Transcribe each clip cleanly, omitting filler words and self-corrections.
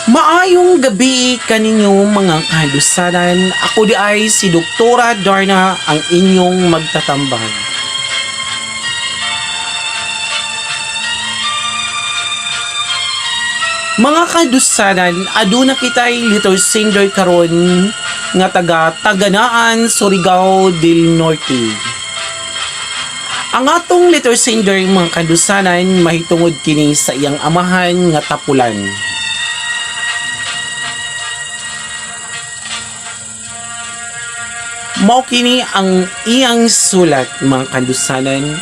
Maayong gabi kaninyo mga kahalusanan. Ako di ay si Doktora Darna ang inyong magtatambag. Mga kahalusanan, aduna kitay little singer karon nga taga Taganaan, Surigao del Norte. Ang atong little singer mga kahalusanan mahitungod kini sa iyang amahan nga tapulan. Mao kini ang iyang sulat mga kandusanan.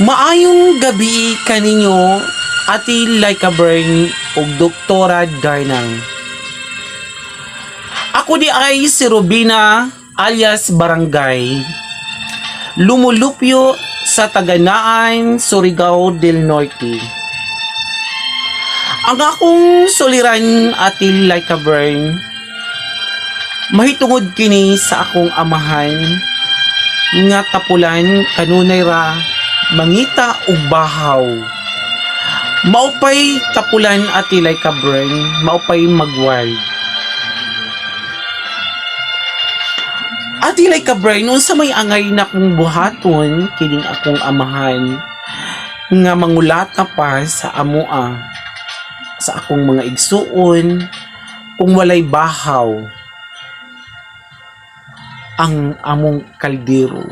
Maayong gabi kaninyo Ati Laika Bern ug Doktora Darnang. Ako di ay si Robina alias Barangay. Lumulupyo sa Taganaan, Surigao del Norte. Ang akong suliran Ati Laika Bern mahitungod kini sa akong amahan nga tapulan kanunay ra mangita ug bahaw. Maupay tapulan Ati Laika Bern, maupay magwal. Ati Laika Bern, unsa may angay na kong buhaton kining akong amahan nga mangulata pa sa amoa sa akong mga igsuon kung walay bahaw ang among kaldero.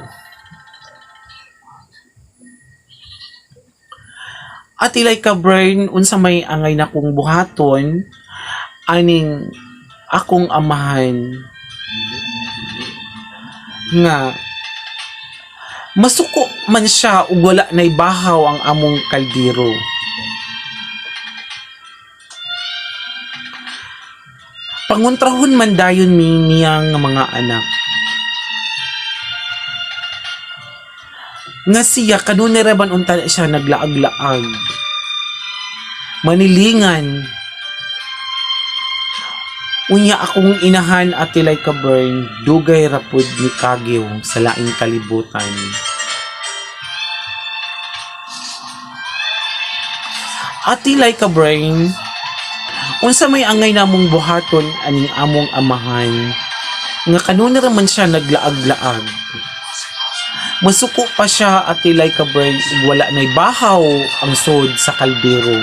At Laika Bern, unsa may angay na kong buhaton aning akong amahan nga masuko man siya ug wala nay bahaw ang among kaldero. Panguntrahon man dayon mi niyang mga anak. Nga siya kanunay ra man unta siya naglaag-laag. Manilingan. Unya akong inahan Ati Laika Bern, dugay rapod ni Kagyo sa laing kalibutan. Ati Laika Bern, unsa may angay namong buhaton aning among amahan nga kanunay ra man siya naglaag-laag. Masuko pa siya Ati Laika Bern ug wala nay bahaw ang sod sa kaldero.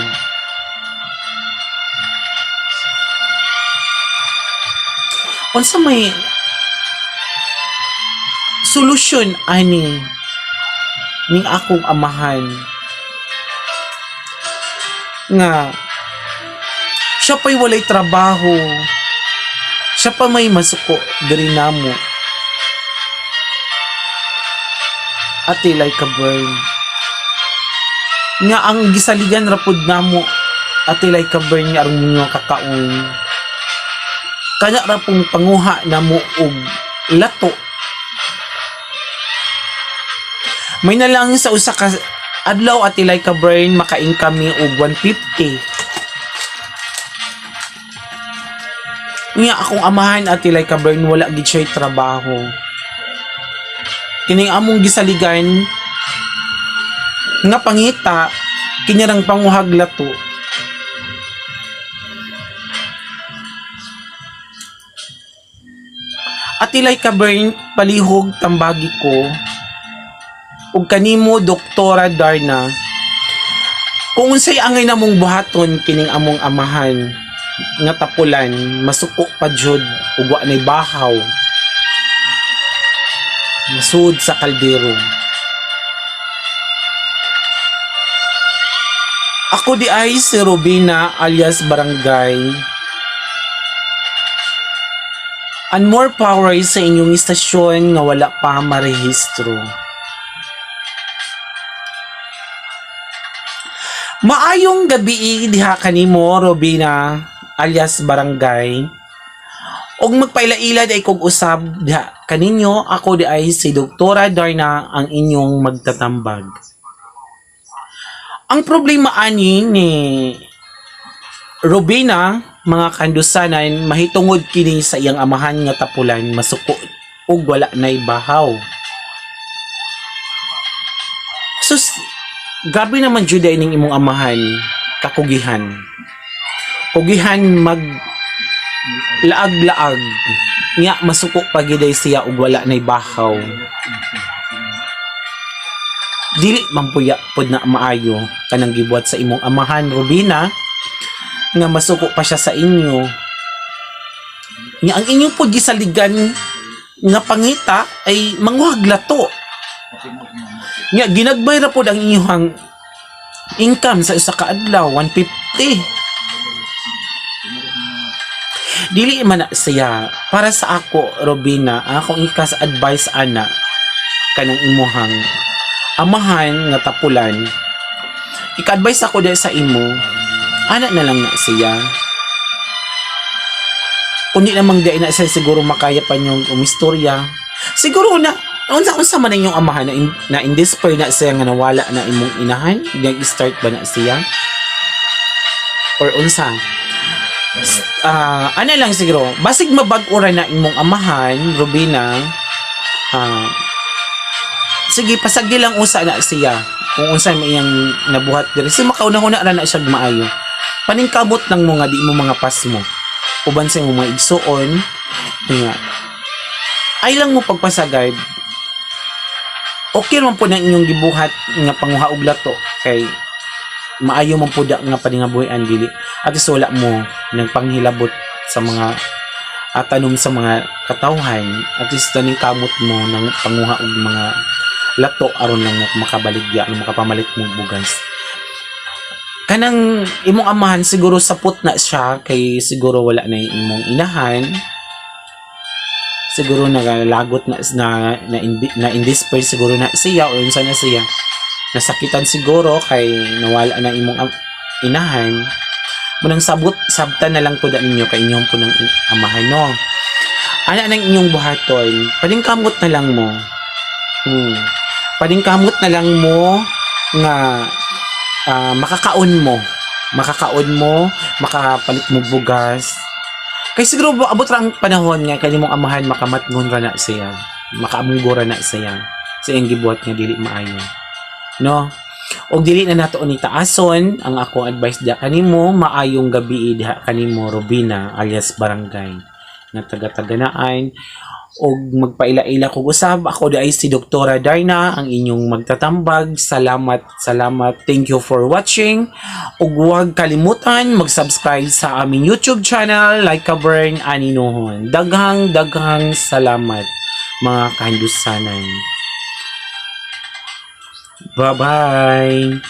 Unsa may solusyon ani ning akong amahan nga siya pa'y walay trabaho, siya pa may masuko diri namo Ati Laika Bern. Nga ang gisaligan rapod namo Ati Laika Bern nga aron ninyo kakaon. Kanya ra pong panguha namo og lato. May na lang sa usa ka adlaw Ati Laika Bern makain kami og 150. Nga akong amahan Ati Laika Bern wala gid siya trabaho. Kining among gisaligan nga pangita kinyarang panguhag lato. Ati Laika Bern, palihog tambagi ko ug kanimo Doktora Darna kung unsay angay namong buhaton kining among amahan nga tapulan masuko pa jud ug wa nay bahaw masud sa kaldero. Ako di ay si Robina alias Barangay. And more power sa inyong istasyon nga wala pa marehistro. Maayong gabi diha kanimo Robina alias Barangay. Og magpailailad ay kog usab diha kaninyo, ako di ay si Doktora Darna ang inyong magtatambag. Ang problema ani ni Robina mga kandusanan mahitungod kini sa iyang amahan nga tapulan masuko ug wala nay bahaw. Sus, grabe naman jud ning imong amahan, kakugihan. Ugihan mag laag-laag nga masuko pagiday siya ug wala nay bahaw. Dili man puya pod na maayo kanang gibuhat sa imong amahan Robina nga masuko pa siya sa inyo. Nga ang inyong pod gisaligan nga pangita ay manguhag lato. Nga ginagbay ra pod ang inyong income sa usa ka adlaw 150. Dili man na siya para sa ako Robina, akong ikas advice ana kanang imuhang amahan nga tapulan. Ika-advise ako dahil sa imo, ana na lang na siya. Kundi namang di na siya siguro makaya pa niyong umistorya. Siguro na unsa man ang inyong amahan na in despair na siya nga nawala na imong inahan, nag-start ba na siya? Or unsa? Ano lang siguro, basig mabag-ura na imong amahan, Robina, sige, pasagi lang usa na siya. Kung unsa may iyang nabuhat diri. Si makauna-una ra na siya maayo. Paningkamot lang mo nga di mo mga pas mo. Uban sa imong mga igsuon. Nga. Ay lang mo pagpasagad. Okay man po na inyong gibuhat nga panguha og lato kay maayo man po da nga paningabuhian dili. At least wala mo nagpanghilabot sa mga tanom sa mga katawhan. At least kamot mo ng panguha og mga lato aron lang makabaligya ng makapamalit mong bugas. Kanang imong amahan siguro sapot na siya kay siguro wala na yung imong inahan. Siguro nagalagot na in despair siguro na siya o unsa na siya. Nasakitan siguro kay nawala na imong inahan. Munang sabta na lang to da ninyo kay inyong po ng amahan no. Ana nang inyong buhaton, padingkamot na lang mo. Padingkamot na lang mo nga makakaon mo, makapalit mo bugas. Kay siguro abot ra ang panahon nga kay imong amahan makamatngon ra na siya, makaamugora na siya sa iyang gibuhat nga dili maayo. No? Og dili na nato ni taason ang ako advice diha kanimo, maayong gabi diha kanimo Robina alias Barangay nga taga-taganaan. Og magpaila-ila ko usab ako di ay si Doktora Darna ang inyong magtatambag. Salamat. Thank you for watching. Og huwag kalimutan mag-subscribe sa aming YouTube channel Like a Burn Aninohon. Daghang salamat mga kahindusanan. Bye-bye.